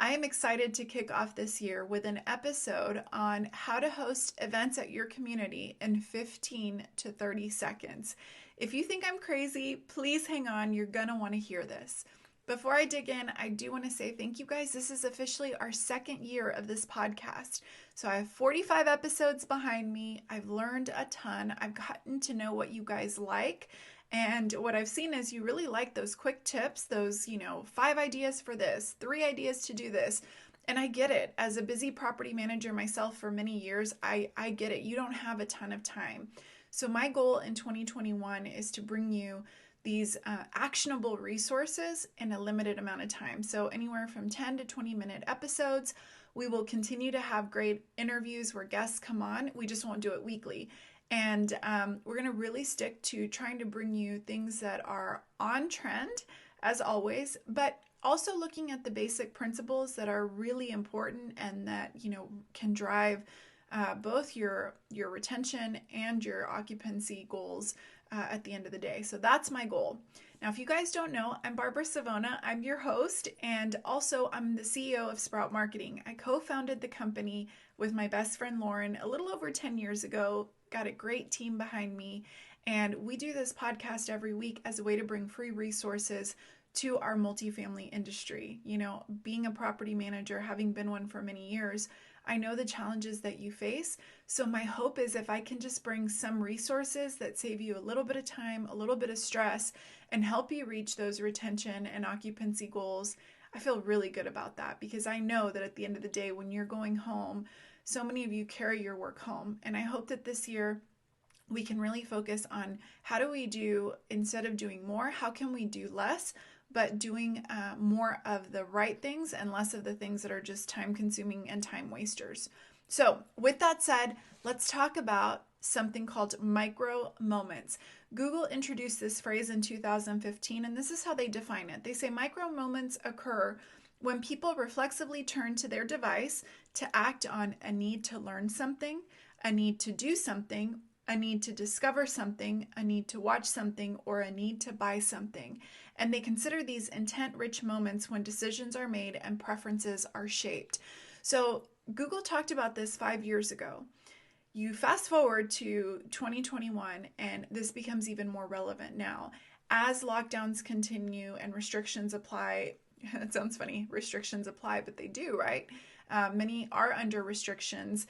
I am excited to kick off this year with an episode on how to host events at your community in 15 to 30 seconds. If you think I'm crazy, please hang on. You're going to want to hear this. Before I dig in, I do want to say thank you guys. This is officially our second year of this podcast. So I have 45 episodes behind me. I've learned a ton. I've gotten to know what you guys like. And what I've seen is you really like those quick tips, those, 5 ideas for this, 3 ideas to do this. And I get it. As a busy property manager myself for many years, I get it. You don't have a ton of time. So my goal in 2021 is to bring you these actionable resources in a limited amount of time. So anywhere from 10 to 20-minute episodes. We will continue to have great interviews where guests come on. We just won't do it weekly. And we're going to really stick to trying to bring you things that are on trend, as always, but also looking at the basic principles that are really important and that, can drive both your retention and your occupancy goals at the end of the day. So that's my goal. Now, if you guys don't know, I'm Barbara Savona. I'm your host, and also I'm the CEO of Sprout Marketing. I co-founded the company with my best friend Lauren a little over 10 years ago, got a great team behind me, and we do this podcast every week as a way to bring free resources to our multifamily industry. Being a property manager, having been one for many years, I know the challenges that you face. So my hope is if I can just bring some resources that save you a little bit of time, a little bit of stress, and help you reach those retention and occupancy goals, I feel really good about that because I know that at the end of the day, when you're going home, so many of you carry your work home. And I hope that this year we can really focus on how do we do, instead of doing more, how can we do less, but doing more of the right things and less of the things that are just time consuming and time wasters. So with that said, let's talk about something called micro moments. Google introduced this phrase in 2015, and this is how they define it. They say micro moments occur when people reflexively turn to their device to act on a need to learn something, a need to do something, a need to discover something, a need to watch something, or a need to buy something. And they consider these intent-rich moments when decisions are made and preferences are shaped. So Google talked about this 5 years ago. You fast forward to 2021, and this becomes even more relevant now. As lockdowns continue and restrictions apply, it sounds funny, restrictions apply, but they do, right? Many are under restrictions.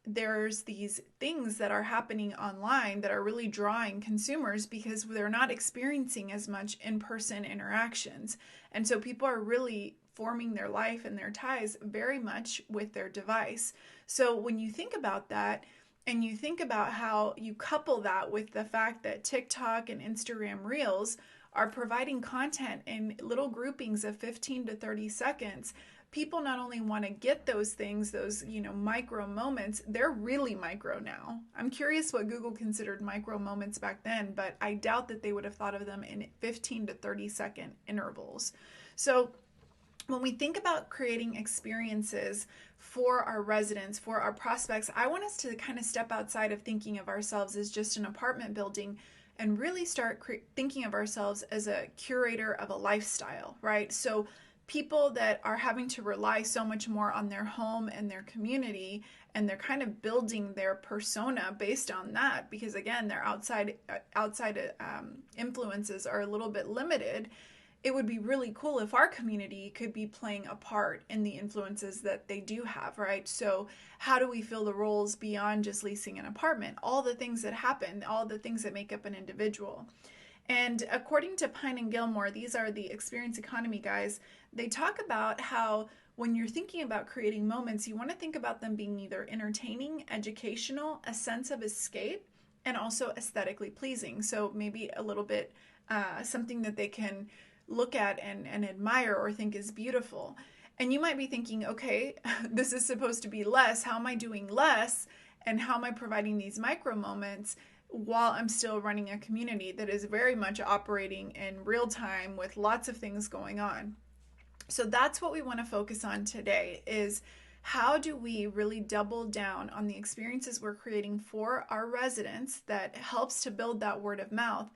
There's these things that are happening online that are really drawing consumers because they're not experiencing as much in-person interactions. And so people are really forming their life and their ties very much with their device. So when you think about that, and you think about how you couple that with the fact that TikTok and Instagram Reels are providing content in little groupings of 15 to 30 seconds, people not only want to get those things, those, micro moments, they're really micro now. I'm curious what Google considered micro moments back then, but I doubt that they would have thought of them in 15 to 30 second intervals. So when we think about creating experiences for our residents, for our prospects, I want us to kind of step outside of thinking of ourselves as just an apartment building and really start thinking of ourselves as a curator of a lifestyle, right? So people that are having to rely so much more on their home and their community, and they're kind of building their persona based on that, because again, their outside influences are a little bit limited. It would be really cool if our community could be playing a part in the influences that they do have, right? So how do we fill the roles beyond just leasing an apartment? All the things that happen, all the things that make up an individual. And according to Pine and Gilmore, these are the experience economy guys, they talk about how when you're thinking about creating moments, you want to think about them being either entertaining, educational, a sense of escape, and also aesthetically pleasing. So maybe a little bit something that they can look at and admire or think is beautiful. And you might be thinking, okay, this is supposed to be less. How am I doing less? And how am I providing these micro moments while I'm still running a community that is very much operating in real time with lots of things going on? So that's what we want to focus on today, is how do we really double down on the experiences we're creating for our residents that helps to build that word of mouth,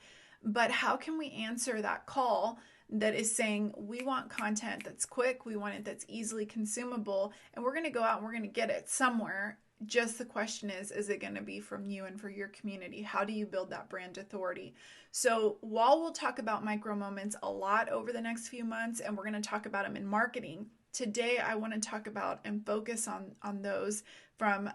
but how can we answer that call that is saying, we want content that's quick, we want it that's easily consumable, and we're going to go out and we're going to get it somewhere. Just the question is it going to be from you and for your community? How do you build that brand authority? So while we'll talk about micro moments a lot over the next few months, and we're going to talk about them in marketing, today I want to talk about and focus on those from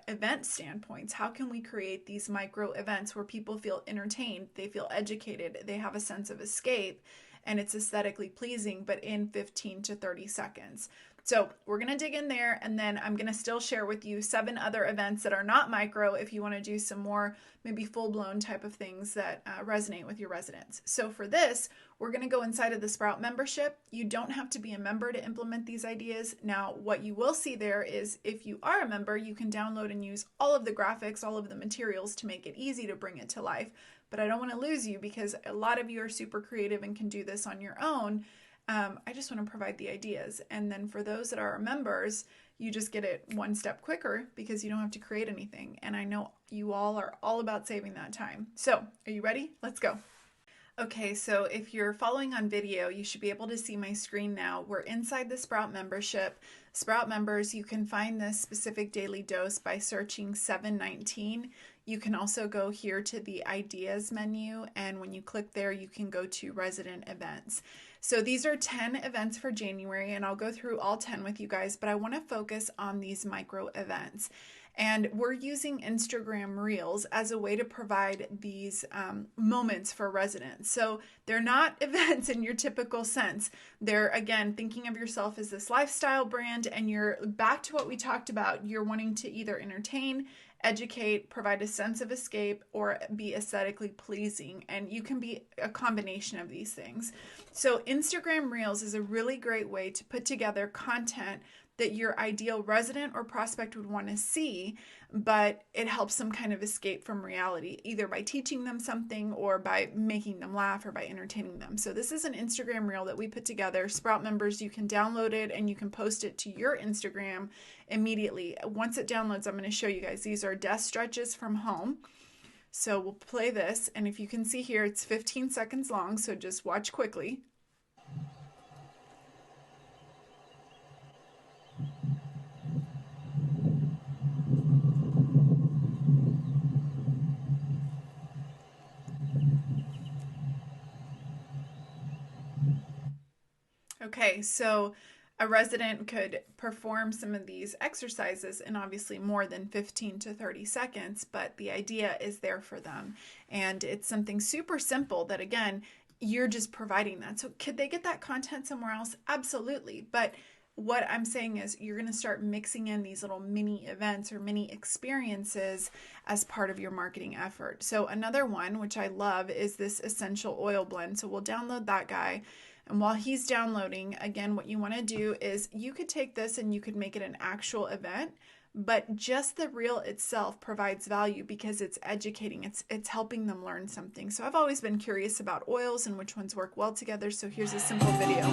event standpoints. How can we create these micro events where people feel entertained, they feel educated, they have a sense of escape, and it's aesthetically pleasing, but in 15 to 30 seconds. So we're going to dig in there, and then I'm going to still share with you 7 other events that are not micro if you want to do some more maybe full-blown type of things that resonate with your residents. So for this, we're going to go inside of the Sprout membership. You don't have to be a member to implement these ideas. Now, what you will see there is if you are a member, you can download and use all of the graphics, all of the materials to make it easy to bring it to life. But I don't want to lose you because a lot of you are super creative and can do this on your own. I just want to provide the ideas. And then for those that are members, you just get it one step quicker because you don't have to create anything. And I know you all are all about saving that time. So are you ready? Let's go. Okay, so if you're following on video, you should be able to see my screen now. We're inside the Sprout membership. Sprout members, you can find this specific daily dose by searching 719. You can also go here to the ideas menu, and when you click there, you can go to resident events. So these are 10 events for January, and I'll go through all 10 with you guys, but I want to focus on these micro events. And we're using Instagram Reels as a way to provide these moments for residents. So they're not events in your typical sense. They're, again, thinking of yourself as this lifestyle brand, and you're back to what we talked about. You're wanting to either entertain, educate, provide a sense of escape, or be aesthetically pleasing. And you can be a combination of these things. So Instagram Reels is a really great way to put together content that your ideal resident or prospect would want to see, but it helps them kind of escape from reality, either by teaching them something or by making them laugh or by entertaining them. So this is an Instagram Reel that we put together. Sprout members, you can download it and you can post it to your Instagram immediately. Once it downloads, I'm going to show you guys. These are desk stretches from home. So we'll play this, and if you can see here, it's 15 seconds long, so just watch quickly. Okay, so a resident could perform some of these exercises in obviously more than 15 to 30 seconds, but the idea is there for them. And it's something super simple that, again, you're just providing that. So could they get that content somewhere else? Absolutely. But what I'm saying is you're going to start mixing in these little mini events or mini experiences as part of your marketing effort. So another one, which I love, is this essential oil blend. So we'll download that guy. And while he's downloading, again, what you want to do is you could take this and you could make it an actual event, but just the reel itself provides value because it's educating, it's helping them learn something. So I've always been curious about oils and which ones work well together. So here's a simple video.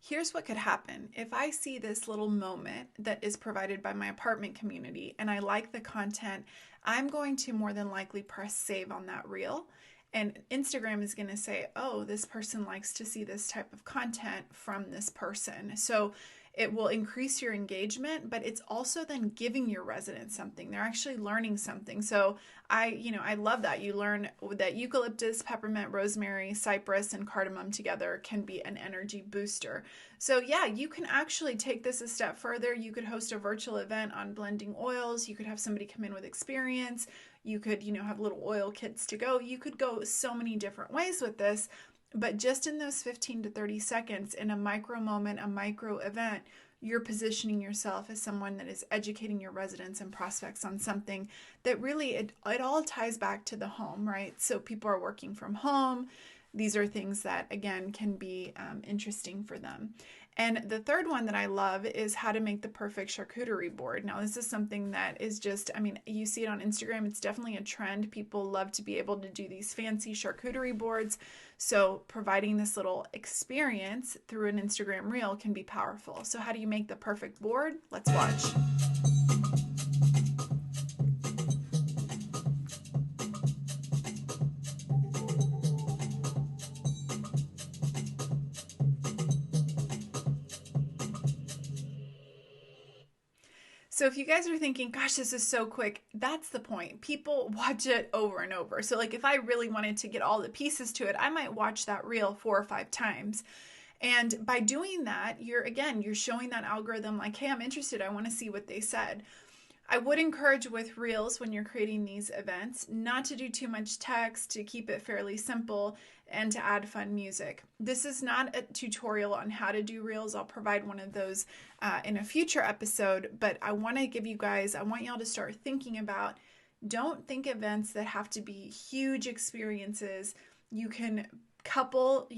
Here's what could happen. If I see this little moment that is provided by my apartment community and I like the content, I'm going to more than likely press save on that reel. And Instagram is going to say, oh, this person likes to see this type of content from this person. So it will increase your engagement, but it's also then giving your residents something. They're actually learning something. So I love that. You learn that eucalyptus, peppermint, rosemary, cypress, and cardamom together can be an energy booster. So yeah, you can actually take this a step further. You could host a virtual event on blending oils. You could have somebody come in with experience. You could, have little oil kits to go. You could go so many different ways with this. But just in those 15 to 30 seconds, in a micro moment, a micro event, you're positioning yourself as someone that is educating your residents and prospects on something that really, it all ties back to the home, right? So people are working from home. These are things that, again, can be interesting for them. And the third one that I love is how to make the perfect charcuterie board. Now, this is something that is just, I mean, you see it on Instagram. It's definitely a trend. People love to be able to do these fancy charcuterie boards. So providing this little experience through an Instagram reel can be powerful. So how do you make the perfect board? Let's watch. So if you guys are thinking, gosh, this is so quick, that's the point. People watch it over and over. So like if I really wanted to get all the pieces to it, I might watch that reel 4 or 5 times. And by doing that, you're showing that algorithm like, hey, I'm interested. I want to see what they said. I would encourage with Reels when you're creating these events not to do too much text, to keep it fairly simple, and to add fun music. This is not a tutorial on how to do Reels. I'll provide one of those in a future episode, but I want y'all to start thinking about, don't think events that have to be huge experiences. You can couple,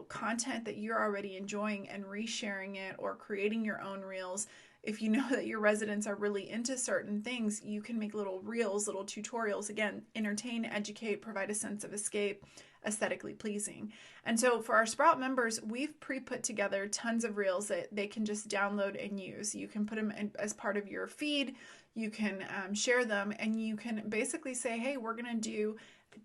content that you're already enjoying and resharing it or creating your own Reels. If you know that your residents are really into certain things, you can make little reels, little tutorials, again, entertain, educate, provide a sense of escape, aesthetically pleasing. And so for our Sprout members, we've pre-put together tons of reels that they can just download and use. You can put them as part of your feed, you can share them, and you can basically say, hey, we're going to do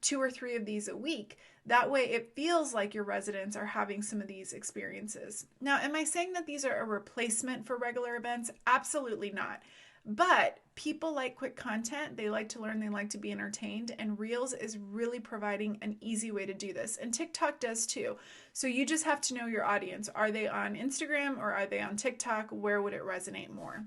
2 or 3 of these a week. That way it feels like your residents are having some of these experiences. Now, am I saying that these are a replacement for regular events? Absolutely not. But people like quick content. They like to learn, they like to be entertained, and Reels is really providing an easy way to do this. And TikTok does too. So you just have to know your audience. Are they on Instagram or are they on TikTok? Where would it resonate more?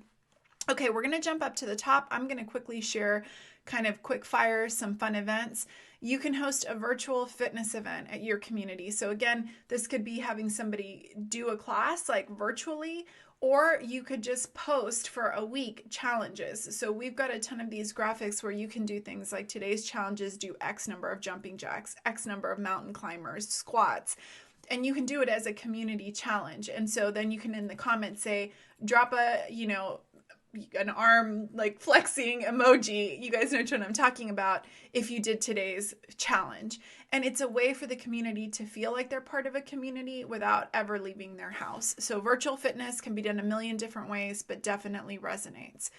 Okay, we're going to jump up to the top. I'm going to quickly share kind of quick fire some fun events. You can host a virtual fitness event at your community. So again, this could be having somebody do a class like virtually, or you could just post for a week challenges. So we've got a ton of these graphics where you can do things like today's challenges, do X number of jumping jacks, X number of mountain climbers, squats. And you can do it as a community challenge. And so then you can in the comments say, drop an arm like flexing emoji. You guys know what I'm talking about if you did today's challenge. And it's a way for the community to feel like they're part of a community without ever leaving their house. So virtual fitness can be done a million different ways, but definitely resonates.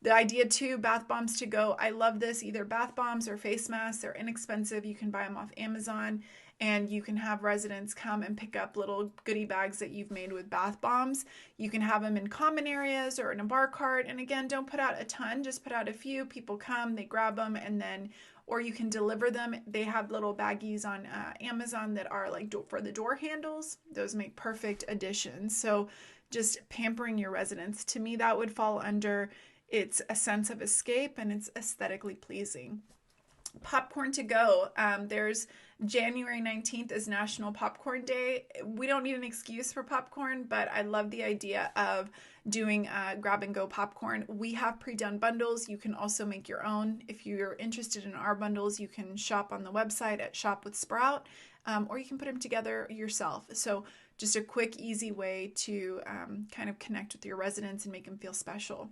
The idea too, bath bombs to go. I love this, either bath bombs or face masks. They're inexpensive. You can buy them off Amazon, and you can have residents come and pick up little goodie bags that you've made with bath bombs. You can have them in common areas or in a bar cart. And again, don't put out a ton, just put out a few. People come, they grab them, and then, or you can deliver them. They have little baggies on Amazon that are like for the door handles. Those make perfect additions. So just pampering your residents. To me, that would fall under, it's a sense of escape and it's aesthetically pleasing. Popcorn to go. There's January 19th is National Popcorn Day. We don't need an excuse for popcorn, but I love the idea of doing grab and go popcorn. We have pre-done bundles. You can also make your own. If you're interested in our bundles, you can shop on the website at Shop with Sprout, or you can put them together yourself. So just a quick, easy way to kind of connect with your residents and make them feel special.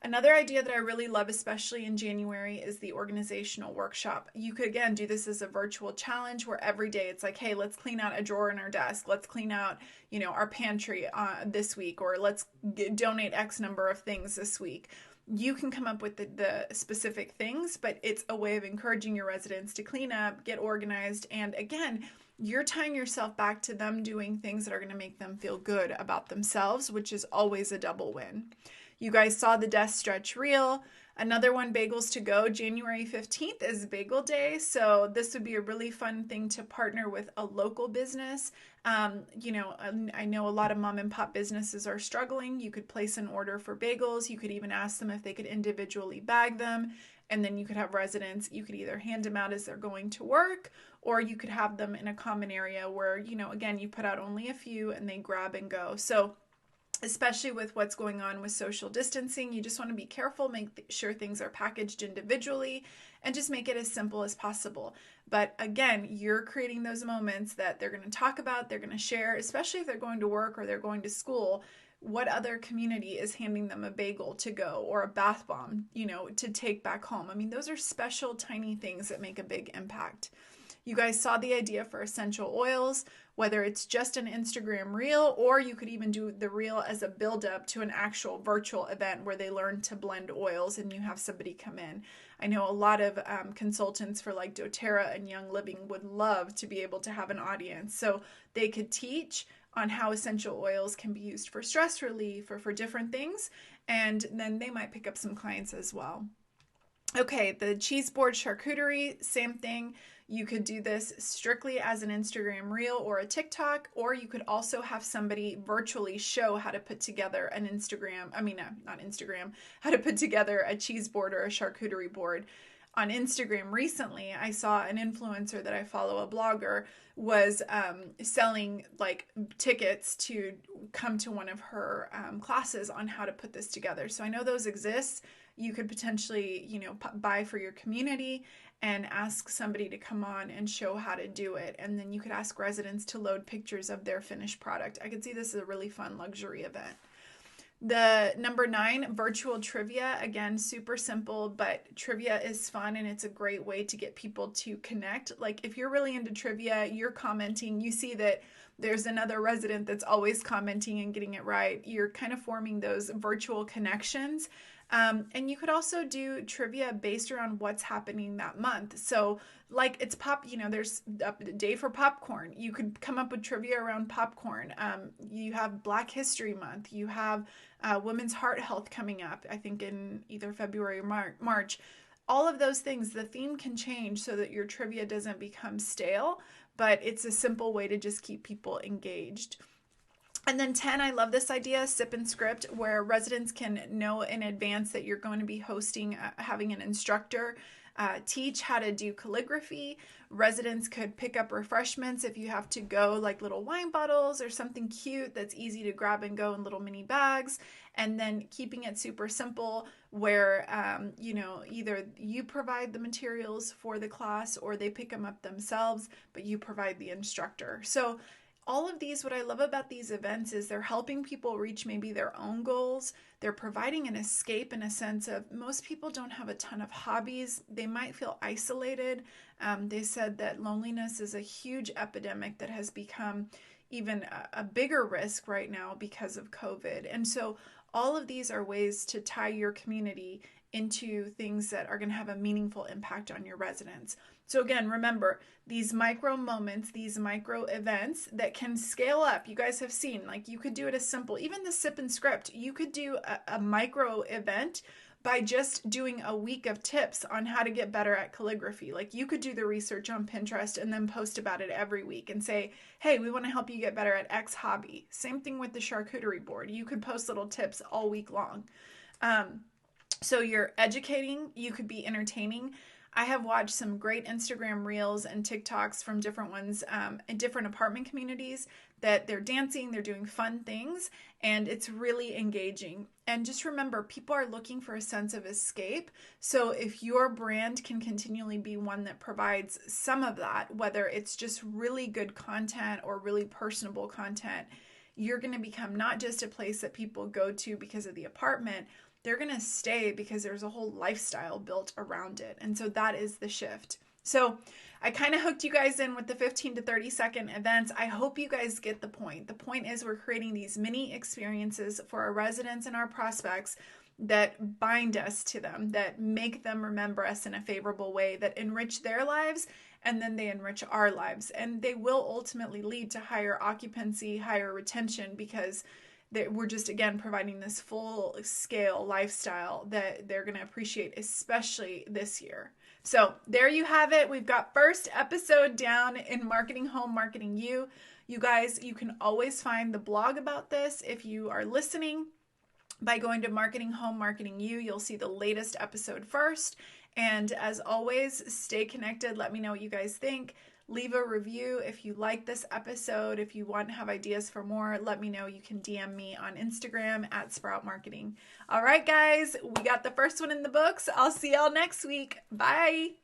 Another idea that I really love, especially in January, is the organizational workshop. You could, again, do this as a virtual challenge where every day it's like, hey, let's clean out a drawer in our desk. Let's clean out, our pantry this week, or let's donate X number of things this week. You can come up with the specific things, but it's a way of encouraging your residents to clean up, get organized, and again, you're tying yourself back to them doing things that are going to make them feel good about themselves, which is always a double win. You guys saw the desk stretch reel. Another one, bagels to go. January 15th is Bagel Day. So this would be a really fun thing to partner with a local business. I know a lot of mom and pop businesses are struggling. You could place an order for bagels. You could even ask them if they could individually bag them. And then you could have residents, you could either hand them out as they're going to work, or you could have them in a common area where, again, you put out only a few and they grab and go. So especially with what's going on with social distancing. You just want to be careful, make sure things are packaged individually, and just make it as simple as possible. But again, you're creating those moments that they're going to talk about, they're going to share, especially if they're going to work or they're going to school. What other community is handing them a bagel to go or a bath bomb, to take back home? I mean, those are special, tiny things that make a big impact. You guys saw the idea for essential oils, whether it's just an Instagram reel, or you could even do the reel as a build up to an actual virtual event where they learn to blend oils and you have somebody come in. I know a lot of consultants for like doTERRA and Young Living would love to be able to have an audience. So they could teach on how essential oils can be used for stress relief or for different things. And then they might pick up some clients as well. Okay, the cheese board charcuterie, same thing. You could do this strictly as an Instagram reel or a TikTok, or you could also have somebody virtually show how to put together an how to put together a cheese board or a charcuterie board. On Instagram recently, I saw an influencer that I follow, a blogger, was selling like tickets to come to one of her classes on how to put this together. So I know those exist. You could potentially, buy for your community and ask somebody to come on and show how to do it. And then you could ask residents to load pictures of their finished product. I could see this as a really fun luxury event. The number 9, virtual trivia. Again, super simple, but trivia is fun and it's a great way to get people to connect. Like if you're really into trivia, you're commenting, you see that there's another resident that's always commenting and getting it right. You're kind of forming those virtual connections. And you could also do trivia based around what's happening that month. So like it's there's a day for popcorn. You could come up with trivia around popcorn. You have Black History Month. You have Women's Heart Health coming up, I think in either February or March. All of those things, the theme can change so that your trivia doesn't become stale, but it's a simple way to just keep people engaged. And then 10, I love this idea, sip and script, where residents can know in advance that you're going to be having an instructor teach how to do calligraphy. Residents could pick up refreshments if you have to go, like little wine bottles or something cute that's easy to grab and go in little mini bags. And then keeping it super simple where, either you provide the materials for the class or they pick them up themselves, but you provide the instructor. So all of these, what I love about these events is they're helping people reach maybe their own goals. They're providing an escape in a sense of most people don't have a ton of hobbies. They might feel isolated. They said that loneliness is a huge epidemic that has become even a bigger risk right now because of COVID. And so all of these are ways to tie your community into things that are going to have a meaningful impact on your residents. So again, remember these micro moments, these micro events that can scale up. You guys have seen, like you could do it as simple, even the sip and script, you could do a micro event by just doing a week of tips on how to get better at calligraphy. Like you could do the research on Pinterest and then post about it every week and say, hey, we want to help you get better at X hobby. Same thing with the charcuterie board. You could post little tips all week long. So you're educating, you could be entertaining. I have watched some great Instagram reels and TikToks from different ones in different apartment communities that they're dancing, they're doing fun things, and it's really engaging. And just remember, people are looking for a sense of escape. So if your brand can continually be one that provides some of that, whether it's just really good content or really personable content, you're going to become not just a place that people go to because of the apartment, they're going to stay because there's a whole lifestyle built around it. And so that is the shift. So I kind of hooked you guys in with the 15 to 30 second events. I hope you guys get the point. The point is we're creating these mini experiences for our residents and our prospects that bind us to them, that make them remember us in a favorable way, that enrich their lives, and then they enrich our lives. And they will ultimately lead to higher occupancy, higher retention, because we're just, again, providing this full scale lifestyle that they're going to appreciate, especially this year. So there you have it. We've got first episode down in Marketing Home, Marketing You. You guys, you can always find the blog about this if you are listening by going to Marketing Home, Marketing You. You'll see the latest episode first. And as always, stay connected. Let me know what you guys think. Leave a review if you like this episode. If you want to have ideas for more, let me know. You can DM me on Instagram at Sprout Marketing. All right, guys, we got the first one in the books. I'll see y'all next week. Bye.